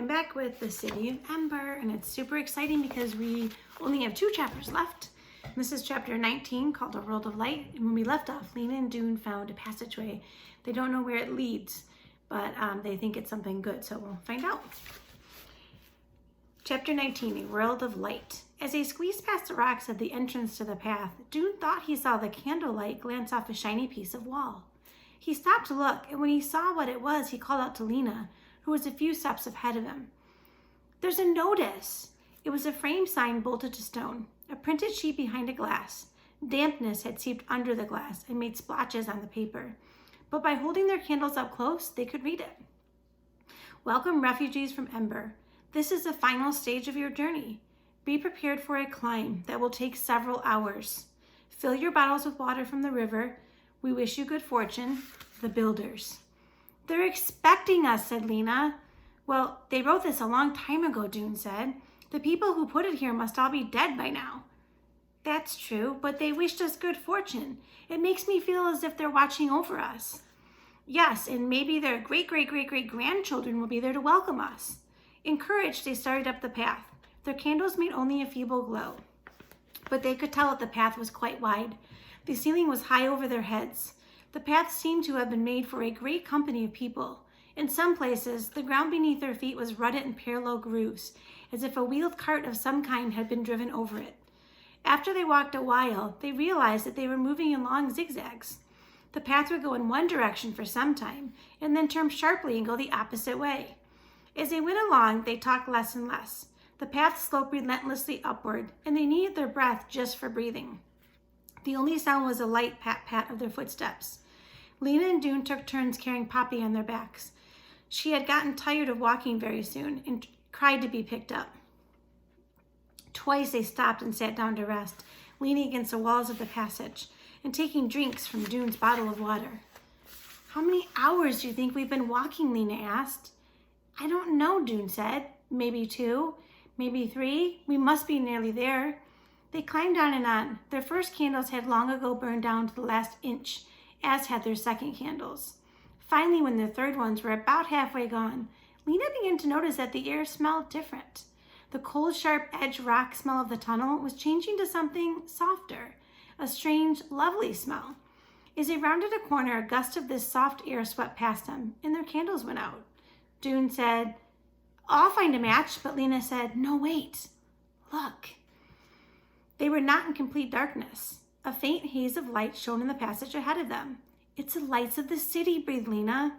back with the City of Ember, and it's super exciting because we only have 2 chapters left. This is chapter 19 called A World of Light, and when we left off, Lena and Dune found a passageway. They don't know where it leads, but they think it's something good, so we'll find out. Chapter 19, A World of Light. As they squeezed past the rocks at the entrance to the path, Dune thought he saw the candlelight glance off a shiny piece of wall. He stopped to look, and when he saw what it was, he called out to Lena, who was a few steps ahead of him. "There's a notice." It was a frame sign bolted to stone, a printed sheet behind a glass. Dampness had seeped under the glass and made splotches on the paper, but by holding their candles up close, they could read it. "Welcome, refugees from Ember. This is the final stage of your journey. Be prepared for a climb that will take several hours. Fill your bottles with water from the river. We wish you good fortune. The Builders." "They're expecting us," said Lena. "Well, they wrote this a long time ago," Dune said. "The people who put it here must all be dead by now." "That's true, but they wished us good fortune. It makes me feel as if they're watching over us." "Yes, and maybe their great-great-great-great-grandchildren will be there to welcome us." Encouraged, they started up the path. Their candles made only a feeble glow, but they could tell that the path was quite wide. The ceiling was high over their heads. The path seemed to have been made for a great company of people. In some places, the ground beneath their feet was rutted in parallel grooves, as if a wheeled cart of some kind had been driven over it. After they walked a while, they realized that they were moving in long zigzags. The path would go in one direction for some time, and then turn sharply and go the opposite way. As they went along, they talked less and less. The path sloped relentlessly upward, and they needed their breath just for breathing. The only sound was a light pat-pat of their footsteps. Lena and Dune took turns carrying Poppy on their backs. She had gotten tired of walking very soon and cried to be picked up. Twice they stopped and sat down to rest, leaning against the walls of the passage and taking drinks from Dune's bottle of water. "How many hours do you think we've been walking?" Lena asked. "I don't know," Dune said. "Maybe 2, maybe 3. We must be nearly there." They climbed on and on. Their first candles had long ago burned down to the last inch, as had their second candles. Finally, when their third ones were about halfway gone, Lena began to notice that the air smelled different. The cold, sharp-edged rock smell of the tunnel was changing to something softer, a strange, lovely smell. As they rounded a corner, a gust of this soft air swept past them, and their candles went out. Dune said, "I'll find a match," but Lena said, "No, wait. Look." They were not in complete darkness. A faint haze of light shone in the passage ahead of them. "It's the lights of the city," breathed Lena.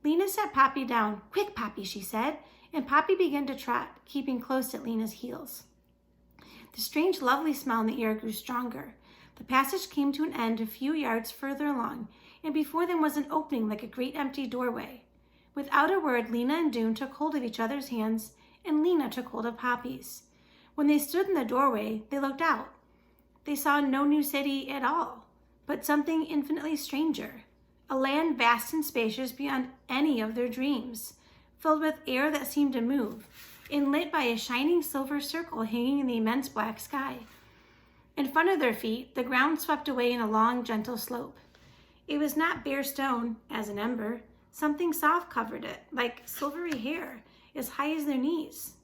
Lena set Poppy down. "Quick, Poppy," she said, and Poppy began to trot, keeping close at Lena's heels. The strange, lovely smell in the air grew stronger. The passage came to an end a few yards further along, and before them was an opening like a great empty doorway. Without a word, Lena and Dune took hold of each other's hands, and Lena took hold of Poppy's. When they stood in the doorway, they looked out. They saw no new city at all, but something infinitely stranger, a land vast and spacious beyond any of their dreams, filled with air that seemed to move, and lit by a shining silver circle hanging in the immense black sky. In front of their feet, the ground swept away in a long, gentle slope. It was not bare stone, as in Ember. Something soft covered it, like silvery hair, as high as their knees.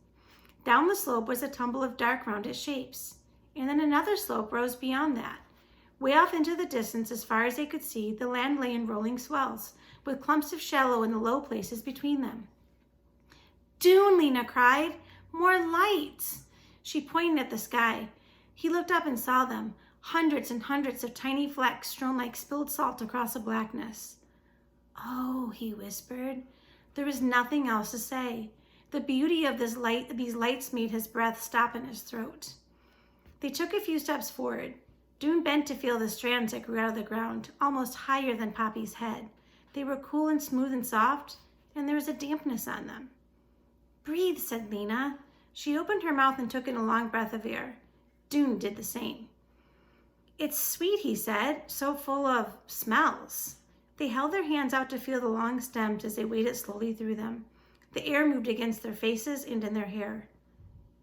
Down the slope was a tumble of dark, rounded shapes, and then another slope rose beyond that. Way off into the distance, as far as they could see, the land lay in rolling swells, with clumps of shallow in the low places between them. "Dune!" Lena cried. "More lights!" She pointed at the sky. He looked up and saw them, hundreds and hundreds of tiny flecks strewn like spilled salt across the blackness. "Oh," he whispered. There was nothing else to say. The beauty of these lights made his breath stop in his throat. They took a few steps forward. Dune bent to feel the strands that grew out of the ground, almost higher than Poppy's head. They were cool and smooth and soft, and there was a dampness on them. "Breathe," said Lena. She opened her mouth and took in a long breath of air. Dune did the same. "It's sweet," he said, "so full of smells." They held their hands out to feel the long stems as they waded slowly through them. The air moved against their faces and in their hair.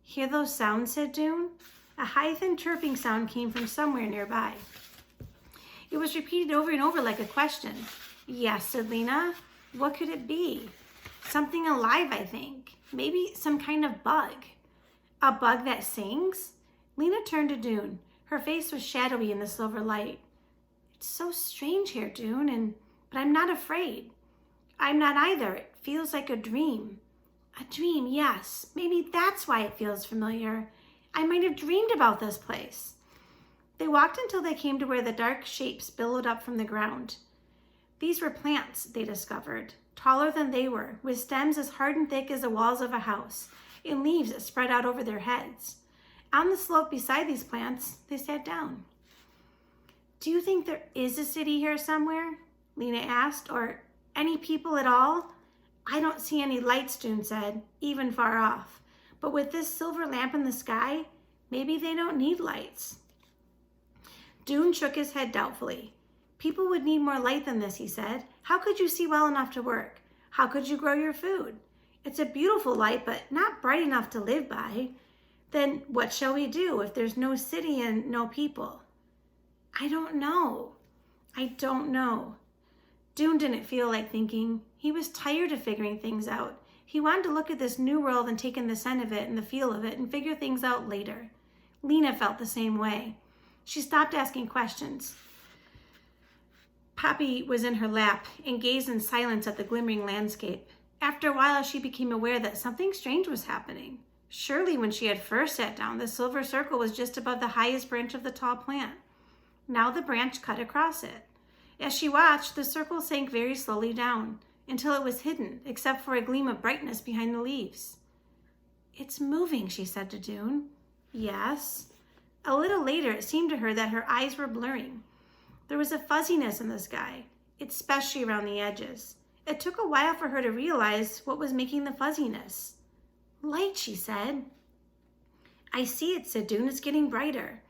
"Hear those sounds?" said Dune. A high, thin chirping sound came from somewhere nearby. It was repeated over and over like a question. "Yes," said Lena. "What could it be?" "Something alive, I think." Maybe some kind of bug. A bug that sings? Lena turned to Dune. Her face was shadowy in the silver light. It's so strange here, Dune, but I'm not afraid. I'm not either. It feels like a dream. A dream, yes. Maybe that's why it feels familiar. I might have dreamed about this place. They walked until they came to where the dark shapes billowed up from the ground. These were plants, they discovered, taller than they were, with stems as hard and thick as the walls of a house, and leaves that spread out over their heads. On the slope beside these plants, they sat down. Do you think there is a city here somewhere? Lena asked, or any people at all? I don't see any lights, Dune said, even far off. But with this silver lamp in the sky, maybe they don't need lights. Dune shook his head doubtfully. People would need more light than this, he said. How could you see well enough to work? How could you grow your food? It's a beautiful light, but not bright enough to live by. Then what shall we do if there's no city and no people? I don't know. Dune didn't feel like thinking. He was tired of figuring things out. He wanted to look at this new world and take in the scent of it and the feel of it and figure things out later. Lena felt the same way. She stopped asking questions. Poppy was in her lap and gazed in silence at the glimmering landscape. After a while, she became aware that something strange was happening. Surely when she had first sat down, the silver circle was just above the highest branch of the tall plant. Now the branch cut across it. As she watched, the circle sank very slowly down until it was hidden, except for a gleam of brightness behind the leaves. It's moving, she said to Dune. Yes. A little later, it seemed to her that her eyes were blurring. There was a fuzziness in the sky, especially around the edges. It took a while for her to realize what was making the fuzziness. Light, she said. I see it, said Dune. It's getting brighter.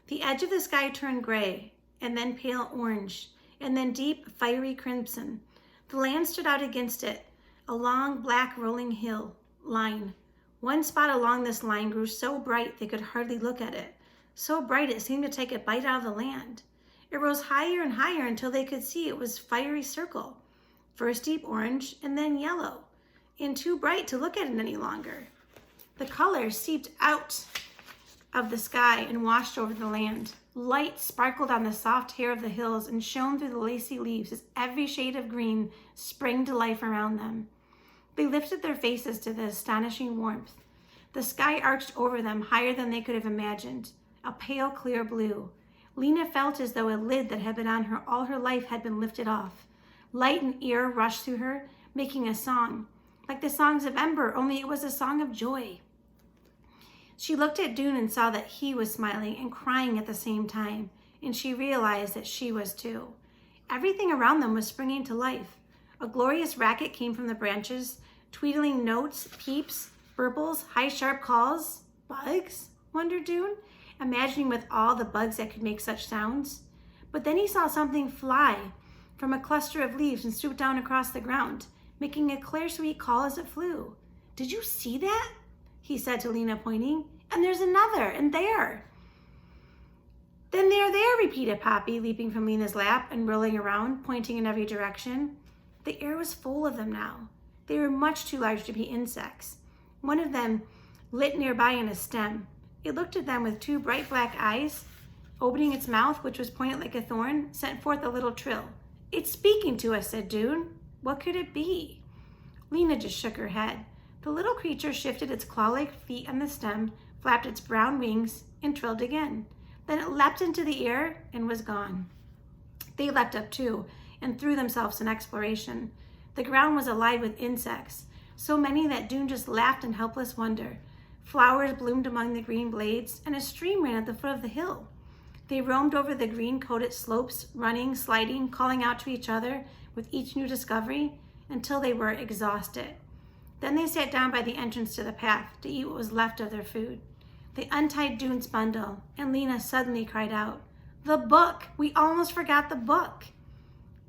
The edge of the sky turned gray, and then pale orange, and then deep, fiery crimson. The land stood out against it, a long, black, rolling hill line. One spot along this line grew so bright they could hardly look at it. So bright it seemed to take a bite out of the land. It rose higher and higher until they could see it was a fiery circle, first deep orange and then yellow, and too bright to look at it any longer. The color seeped out of the sky and washed over the land. Light sparkled on the soft hair of the hills and shone through the lacy leaves as every shade of green sprang to life around them. They lifted their faces to the astonishing warmth. The sky arched over them higher than they could have imagined, a pale, clear blue. Lena felt as though a lid that had been on her all her life had been lifted off. Light and air rushed through her, making a song, like the songs of Ember, only it was a song of joy. She looked at Dune and saw that he was smiling and crying at the same time, and she realized that she was too. Everything around them was springing to life. A glorious racket came from the branches, tweedling notes, peeps, burbles, high sharp calls. Bugs? Wondered Dune, imagining with all the bugs that could make such sounds. But then he saw something fly from a cluster of leaves and swoop down across the ground, making a clear, sweet call as it flew. Did you see that? He said to Lena, pointing. And there's another, and there. Then they're there, repeated Poppy, leaping from Lena's lap and rolling around, pointing in every direction. The air was full of them now. They were much too large to be insects. One of them lit nearby in a stem. It looked at them with two bright black eyes. Opening its mouth, which was pointed like a thorn, sent forth a little trill. It's speaking to us, said Dune. What could it be? Lena just shook her head. The little creature shifted its claw-like feet on the stem, flapped its brown wings, and trilled again. Then it leapt into the air and was gone. They leapt up too and threw themselves in exploration. The ground was alive with insects, so many that Dune just laughed in helpless wonder. Flowers bloomed among the green blades, and a stream ran at the foot of the hill. They roamed over the green-coated slopes, running, sliding, calling out to each other with each new discovery until they were exhausted. Then they sat down by the entrance to the path to eat what was left of their food. They untied Dune's bundle, and Lena suddenly cried out, "The book! We almost forgot the book!"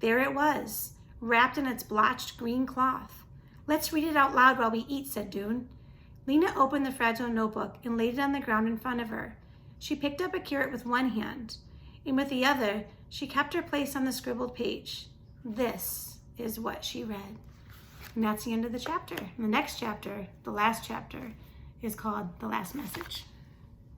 There it was, wrapped in its blotched green cloth. "Let's read it out loud while we eat," said Dune. Lena opened the fragile notebook and laid it on the ground in front of her. She picked up a carrot with one hand, and with the other, she kept her place on the scribbled page. This is what she read. And that's the end of the chapter. And the next chapter, the last chapter, is called The Last Message.